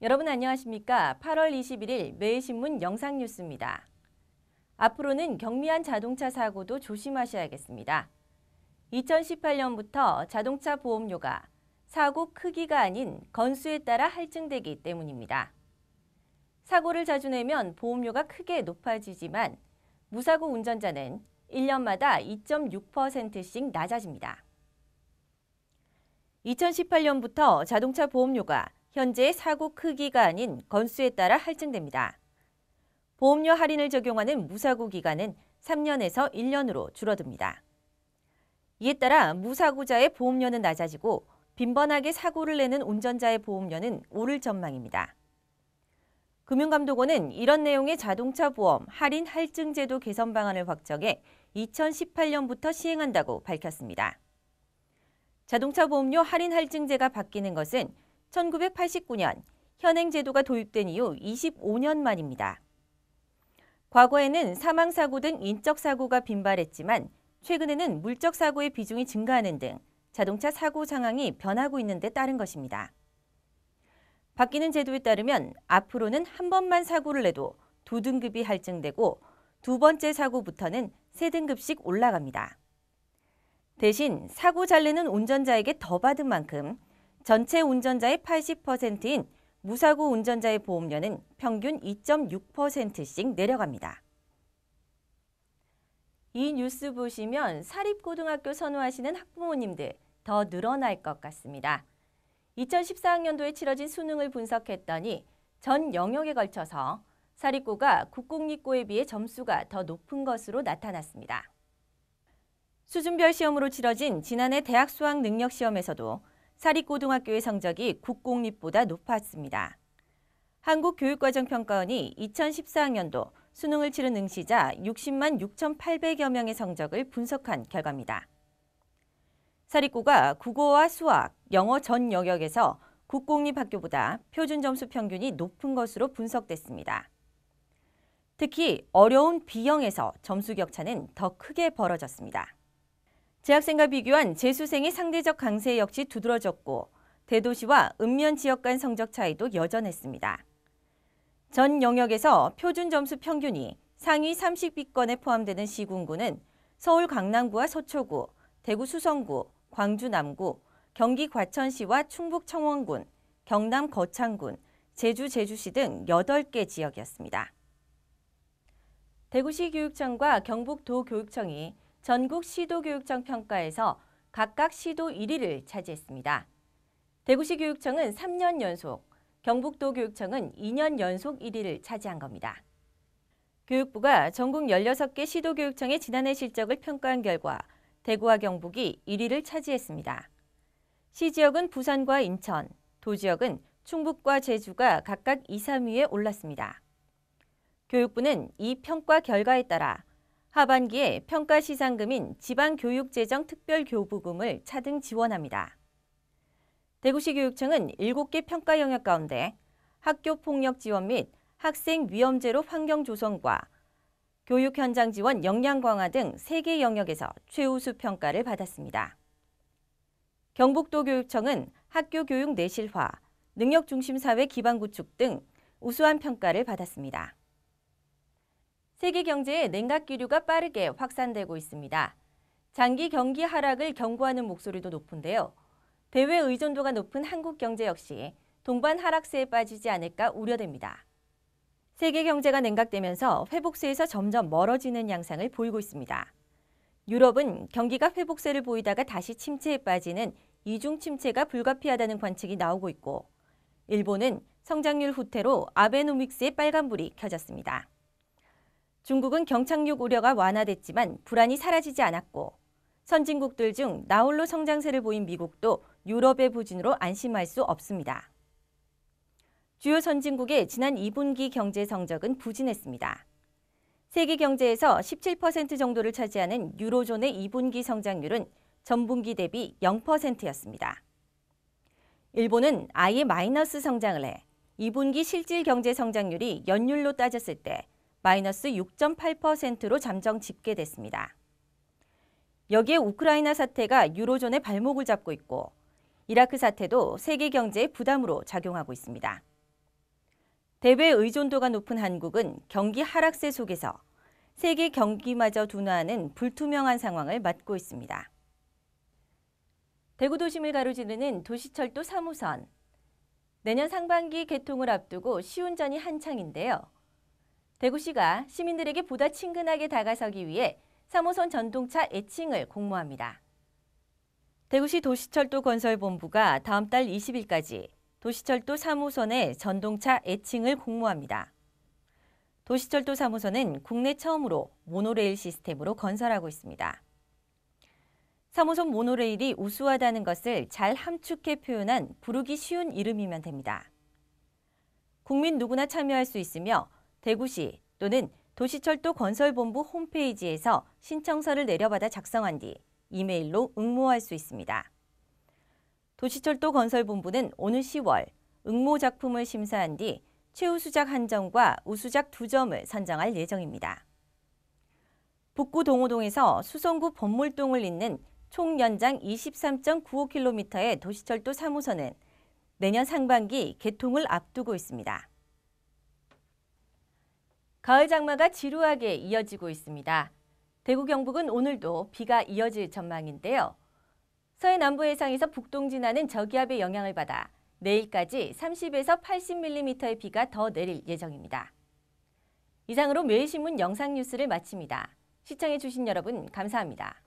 여러분 안녕하십니까? 8월 21일 매일신문 영상뉴스입니다. 앞으로는 경미한 자동차 사고도 조심하셔야겠습니다. 2018년부터 자동차 보험료가 사고 크기가 아닌 건수에 따라 할증되기 때문입니다. 사고를 자주 내면 보험료가 크게 높아지지만 무사고 운전자는 1년마다 2.6%씩 낮아집니다. 2018년부터 자동차 보험료가 현재의 사고 크기가 아닌 건수에 따라 할증됩니다. 보험료 할인을 적용하는 무사고 기간은 3년에서 1년으로 줄어듭니다. 이에 따라 무사고자의 보험료는 낮아지고 빈번하게 사고를 내는 운전자의 보험료는 오를 전망입니다. 금융감독원은 이런 내용의 자동차 보험 할인 할증 제도 개선 방안을 확정해 2018년부터 시행한다고 밝혔습니다. 자동차 보험료 할인 할증제가 바뀌는 것은 1989년 현행 제도가 도입된 이후 25년 만입니다. 과거에는 사망사고 등 인적사고가 빈발했지만 최근에는 물적사고의 비중이 증가하는 등 자동차 사고 상황이 변하고 있는 데 따른 것입니다. 바뀌는 제도에 따르면 앞으로는 한 번만 사고를 내도 2등급이 할증되고 두 번째 사고부터는 3등급씩 올라갑니다. 대신 사고 잘 내는 운전자에게 더 받은 만큼 전체 운전자의 80%인 무사고 운전자의 보험료는 평균 2.6%씩 내려갑니다. 이 뉴스 보시면 사립고등학교 선호하시는 학부모님들 더 늘어날 것 같습니다. 2014학년도에 치러진 수능을 분석했더니 전 영역에 걸쳐서 사립고가 국공립고에 비해 점수가 더 높은 것으로 나타났습니다. 수준별 시험으로 치러진 지난해 대학 수학 능력 시험에서도 사립고등학교의 성적이 국공립보다 높았습니다. 한국교육과정평가원이 2014학년도 수능을 치른 응시자 60만 6,800여 명의 성적을 분석한 결과입니다. 사립고가 국어와 수학, 영어 전 영역에서 국공립학교보다 표준 점수 평균이 높은 것으로 분석됐습니다. 특히 어려운 B형에서 점수 격차는 더 크게 벌어졌습니다. 재학생과 비교한 재수생의 상대적 강세 역시 두드러졌고 대도시와 읍면 지역 간 성적 차이도 여전했습니다. 전 영역에서 표준 점수 평균이 상위 30위권에 포함되는 시군구는 서울 강남구와 서초구, 대구 수성구, 광주 남구, 경기 과천시와 충북 청원군, 경남 거창군, 제주 제주시 등 8개 지역이었습니다. 대구시 교육청과 경북도 교육청이 전국 시도교육청 평가에서 각각 시도 1위를 차지했습니다. 대구시 교육청은 3년 연속, 경북도 교육청은 2년 연속 1위를 차지한 겁니다. 교육부가 전국 16개 시도교육청의 지난해 실적을 평가한 결과 대구와 경북이 1위를 차지했습니다. 시지역은 부산과 인천, 도지역은 충북과 제주가 각각 2, 3위에 올랐습니다. 교육부는 이 평가 결과에 따라 하반기에 평가 시상금인 지방교육재정 특별교부금을 차등 지원합니다. 대구시 교육청은 7개 평가 영역 가운데 학교폭력 지원 및 학생 위험 제로 환경 조성과 교육 현장 지원 역량 강화 등 3개 영역에서 최우수 평가를 받았습니다. 경북도 교육청은 학교 교육 내실화, 능력 중심 사회 기반 구축 등 우수한 평가를 받았습니다. 세계 경제의 냉각 기류가 빠르게 확산되고 있습니다. 장기 경기 하락을 경고하는 목소리도 높은데요. 대외 의존도가 높은 한국 경제 역시 동반 하락세에 빠지지 않을까 우려됩니다. 세계 경제가 냉각되면서 회복세에서 점점 멀어지는 양상을 보이고 있습니다. 유럽은 경기가 회복세를 보이다가 다시 침체에 빠지는 이중 침체가 불가피하다는 관측이 나오고 있고, 일본은 성장률 후퇴로 아베노믹스의 빨간불이 켜졌습니다. 중국은 경착륙 우려가 완화됐지만 불안이 사라지지 않았고, 선진국들 중 나홀로 성장세를 보인 미국도 유럽의 부진으로 안심할 수 없습니다. 주요 선진국의 지난 2분기 경제 성적은 부진했습니다. 세계 경제에서 17% 정도를 차지하는 유로존의 2분기 성장률은 전분기 대비 0%였습니다. 일본은 아예 마이너스 성장을 해 2분기 실질 경제 성장률이 연율로 따졌을 때 마이너스 6.8%로 잠정 집계됐습니다. 여기에 우크라이나 사태가 유로존의 발목을 잡고 있고 이라크 사태도 세계 경제의 부담으로 작용하고 있습니다. 대외 의존도가 높은 한국은 경기 하락세 속에서 세계 경기마저 둔화하는 불투명한 상황을 맞고 있습니다. 대구 도심을 가로지르는 도시철도 3호선. 내년 상반기 개통을 앞두고 시운전이 한창인데요. 대구시가 시민들에게 보다 친근하게 다가서기 위해 3호선 전동차 애칭을 공모합니다. 대구시 도시철도건설본부가 다음 달 20일까지 도시철도 3호선의 전동차 애칭을 공모합니다. 도시철도 3호선은 국내 처음으로 모노레일 시스템으로 건설하고 있습니다. 3호선 모노레일이 우수하다는 것을 잘 함축해 표현한 부르기 쉬운 이름이면 됩니다. 국민 누구나 참여할 수 있으며 대구시 또는 도시철도건설본부 홈페이지에서 신청서를 내려받아 작성한 뒤 이메일로 응모할 수 있습니다. 도시철도건설본부는 오는 10월 응모 작품을 심사한 뒤 최우수작 1점과 우수작 2점을 선정할 예정입니다. 북구 동호동에서 수성구 범물동을 잇는 총 연장 23.95km의 도시철도 3호선은 내년 상반기 개통을 앞두고 있습니다. 가을 장마가 지루하게 이어지고 있습니다. 대구 경북은 오늘도 비가 이어질 전망인데요. 서해 남부 해상에서 북동진하는 저기압의 영향을 받아 내일까지 30에서 80mm의 비가 더 내릴 예정입니다. 이상으로 매일신문 영상뉴스를 마칩니다. 시청해주신 여러분 감사합니다.